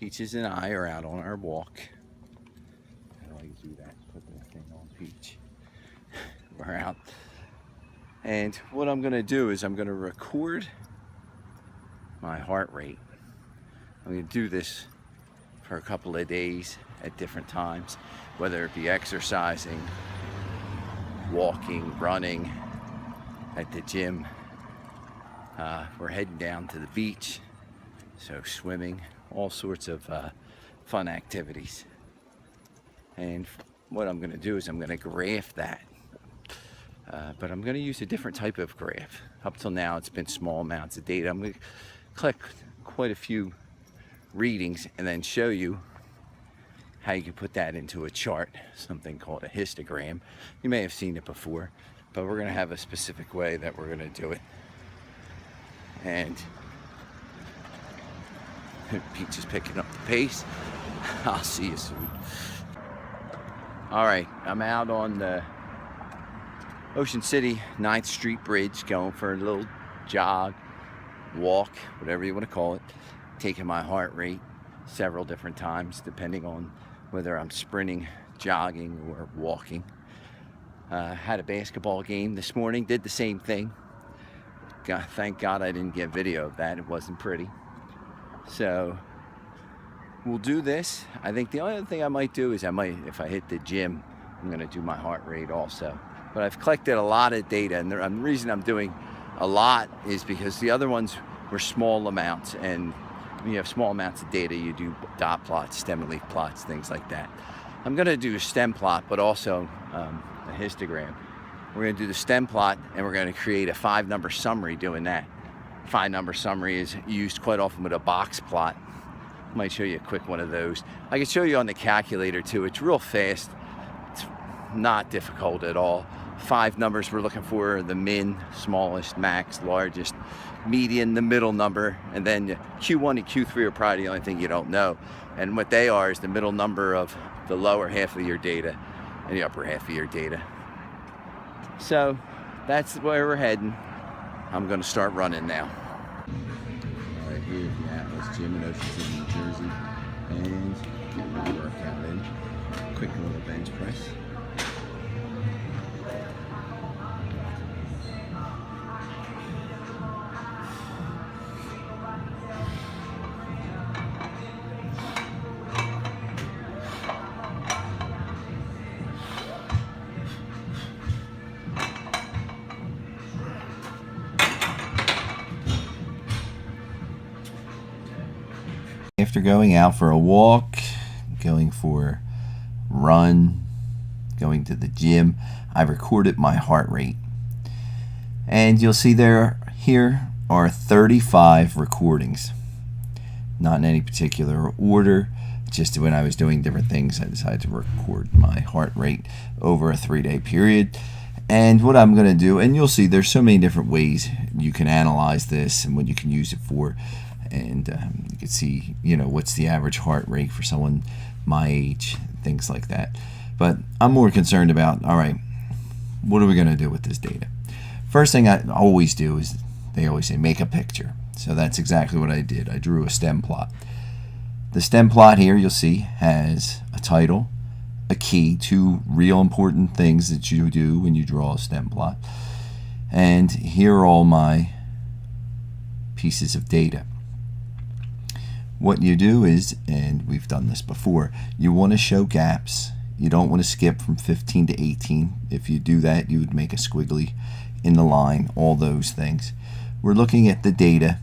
Peaches and I are out on our walk. How do I do that? Put the thing on Peach. We're out. And what I'm going to do is I'm going to record my heart rate. I'm going to do this for a couple of days at different times, whether it be exercising, walking, running, at the gym. We're heading down to the beach, so swimming, all sorts of fun activities. And what I'm going to do is I'm going to graph that. But I'm going to use a different type of graph. Up till now, it's been small amounts of data. I'm going to collect quite a few readings and then show you how you can put that into a chart, something called a histogram. You may have seen it before, but we're going to have a specific way that we're going to do it. And Peach is picking up the pace. I'll see you soon. All right, I'm out on the Ocean City 9th Street Bridge, going for a little jog, walk, whatever you want to call it, taking my heart rate several different times depending on whether I'm sprinting, jogging, or walking. Had a basketball game this morning, did the same thing. Thank God I didn't get video of that, it wasn't pretty. So we'll do this. I think the only other thing I might do is if I hit the gym, I'm going to do my heart rate also. But I've collected a lot of data, and the reason I'm doing a lot is because the other ones were small amounts, and when you have small amounts of data, you do dot plots, stem and leaf plots, things like that. I'm going to do a stem plot, but also a histogram. We're going to do the stem plot, and we're going to create a 5-number summary doing that. 5-number summary is used quite often with a box plot. I might show you a quick one of those. I can show you on the calculator too. It's real fast. It's not difficult at all. 5 numbers we're looking for: the min, smallest, max, largest, median, the middle number, and then Q1 and Q3 are probably the only thing you don't know. And what they are is the middle number of the lower half of your data and the upper half of your data. So that's where we're heading. I'm going to start running now. All right, here's the Atlas Gym in Ocean City, New Jersey, and getting my workout in. Quick little bench press. After going out for a walk, going for a run, going to the gym, I recorded my heart rate. And you'll see here are 35 recordings. Not in any particular order, just when I was doing different things, I decided to record my heart rate over a 3-day period. And what I'm going to do, and you'll see there's so many different ways you can analyze this and what you can use it for. And you can see, what's the average heart rate for someone my age, things like that. But I'm more concerned about, all right, what are we going to do with this data? First thing I always do is, they always say, make a picture. So that's exactly what I did. I drew a stem plot. The stem plot here, you'll see, has a title, a key, 2 real important things that you do when you draw a stem plot. And here are all my pieces of data. What you do is, and we've done this before, you want to show gaps. You don't want to skip from 15 to 18. If you do that, you would make a squiggly in the line, all those things. We're looking at the data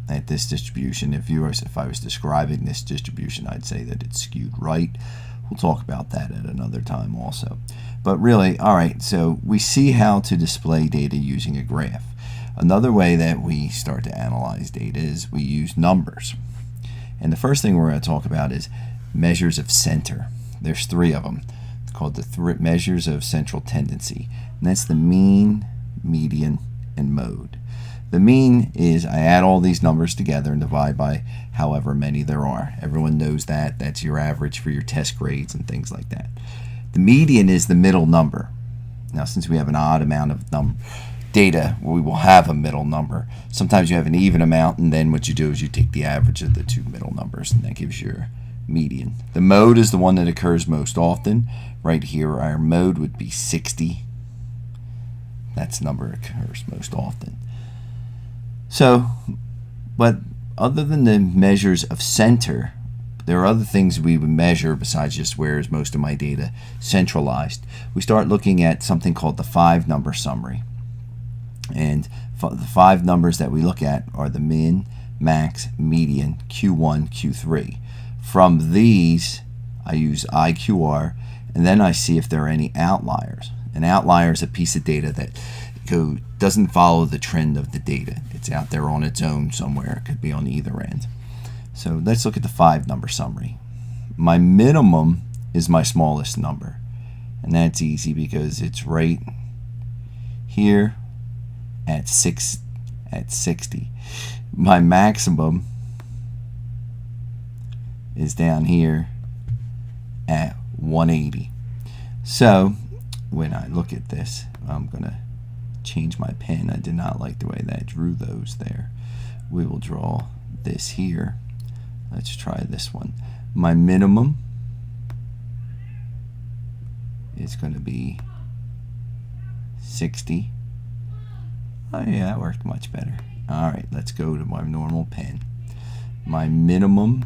at this distribution. If I was describing this distribution, I'd say that it's skewed right. We'll talk about that at another time also. But really, all right, so we see how to display data using a graph. Another way that we start to analyze data is we use numbers. And the first thing we're going to talk about is measures of center. There's 3 of them. It's called the measures of central tendency. And that's the mean, median, and mode. The mean is I add all these numbers together and divide by however many there are. Everyone knows that. That's your average for your test grades and things like that. The median is the middle number. Now, since we have an odd amount of data, we will have a middle number. Sometimes you have an even amount, and then what you do is you take the average of the two middle numbers, and that gives your median. The mode is the one that occurs most often. Right here, our mode would be 60. That's the number that occurs most often. So, but other than the measures of center, there are other things we would measure besides just where is most of my data centralized. We start looking at something called the 5-number summary. And the 5 numbers that we look at are the min, max, median, Q1, Q3. From these, I use IQR, and then I see if there are any outliers. An outlier is a piece of data that doesn't follow the trend of the data. It's out there on its own somewhere. It could be on either end. So let's look at the 5-number summary. My minimum is my smallest number, and that's easy because it's right here at 60. My maximum is down here at 180. So when I look at this, I'm gonna change my pen. I did not like the way that I drew those there. We will draw this here. Let's try this one. My minimum is going to be 60. Oh yeah, that worked much better. Alright, let's go to my normal pen. My minimum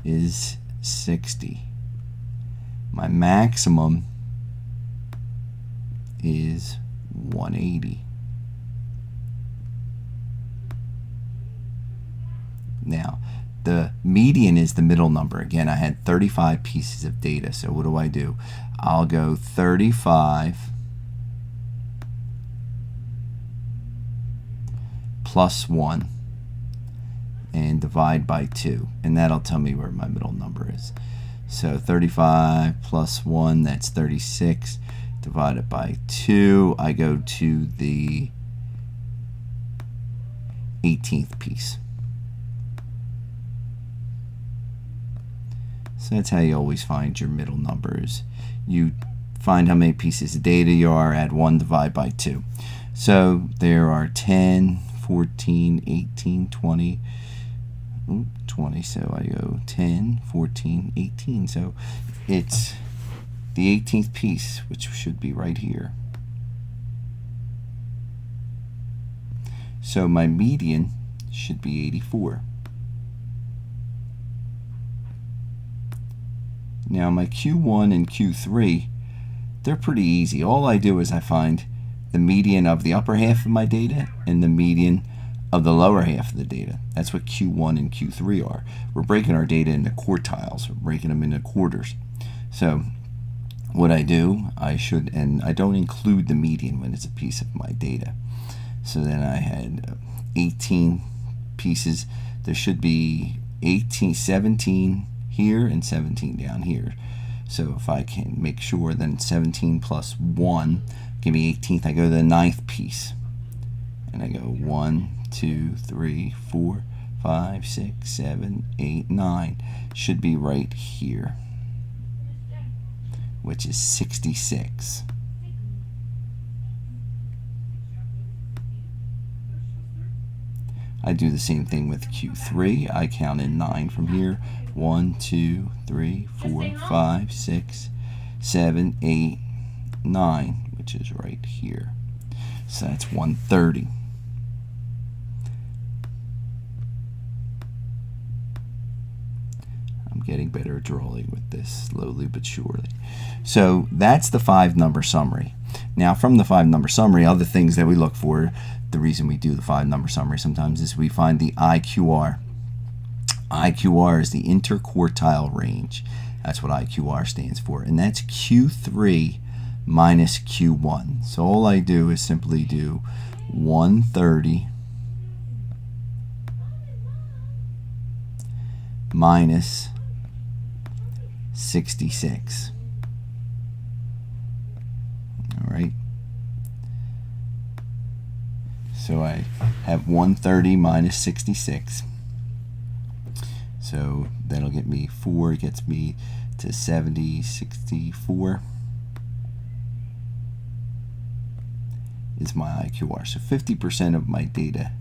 is 60. My maximum is 180. Now, the median is the middle number. Again, I had 35 pieces of data, so what do? I'll go 35 plus 1 and divide by 2, and that'll tell me where my middle number is. So 35 plus 1, that's 36, divided by 2, I go to the 18th piece. So that's how you always find your middle numbers. You find how many pieces of data you are, add 1, divide by 2. So there are 10, 14, 18, 20, 20. So I go 10, 14, 18. So it's the 18th piece, which should be right here. So my median should be 84. Now my Q1 and Q3, they're pretty easy. All I do is I find the median of the upper half of my data and the median of the lower half of the data. That's what Q1 and Q3 are. We're breaking our data into quartiles. We're breaking them into quarters. So what I do, and I don't include the median when it's a piece of my data. So then I had 18 pieces. There should be 17 here and 17 down here. So if I can make sure, then 17 plus 1 give me 18th. I go to the 9th piece and I go 1, 2, 3, 4, 5, 6, 7, 8, 9. Should be right here, which is 66. I do the same thing with Q3. I count in 9 from here. 1, 2, 3, 4, 5, 6, 7, 8, 9, which is right here. So that's 130. I'm getting better at drawing with this, slowly but surely. So that's the 5-number summary. Now from the 5-number summary, other things that we look for, the reason we do the 5-number summary sometimes is we find the IQR. IQR is the interquartile range. That's what IQR stands for, and that's Q3 minus Q1. So all I do is simply do 130 minus 66. All right. So I have 130 minus 66. So that'll get me 4, gets me to 70, 64. is my IQR. So 50% of my data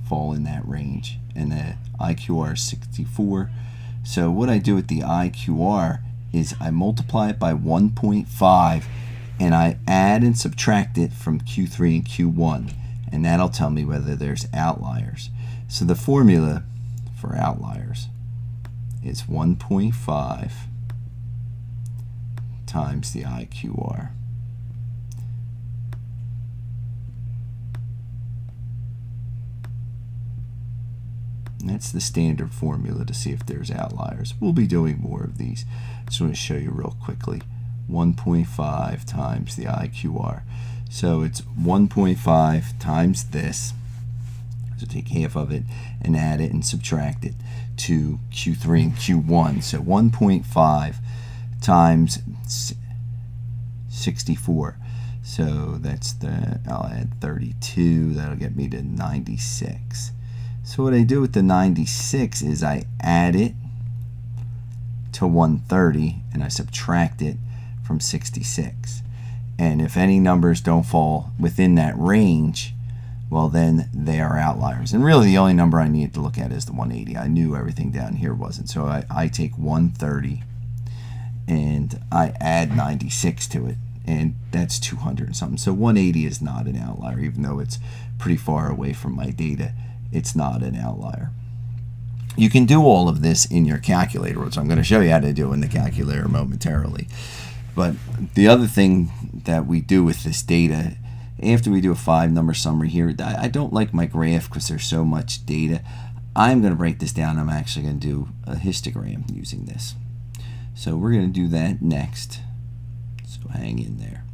fall in that range, and the IQR is 64. So what I do with the IQR is I multiply it by 1.5 and I add and subtract it from Q3 and Q1, and that'll tell me whether there's outliers. So the formula for outliers is 1.5 times the IQR. And that's the standard formula to see if there's outliers. We'll be doing more of these. Just want to show you real quickly. 1.5 times the IQR. So it's 1.5 times this. So take half of it and add it and subtract it to Q3 and Q1. So 1.5 times 64. So that's I'll add 32. That'll get me to 96. So what I do with the 96 is I add it to 130 and I subtract it from 66. And if any numbers don't fall within that range, well, then they are outliers. And really the only number I needed to look at is the 180. I knew everything down here wasn't. So I take 130 and I add 96 to it, and that's 200 and something. So 180 is not an outlier, even though it's pretty far away from my data. It's not an outlier. You can do all of this in your calculator, which I'm going to show you how to do in the calculator momentarily. But the other thing that we do with this data, after we do a 5-number summary here, I don't like my graph because there's so much data. I'm going to break this down. I'm actually going to do a histogram using this. So we're going to do that next. So hang in there.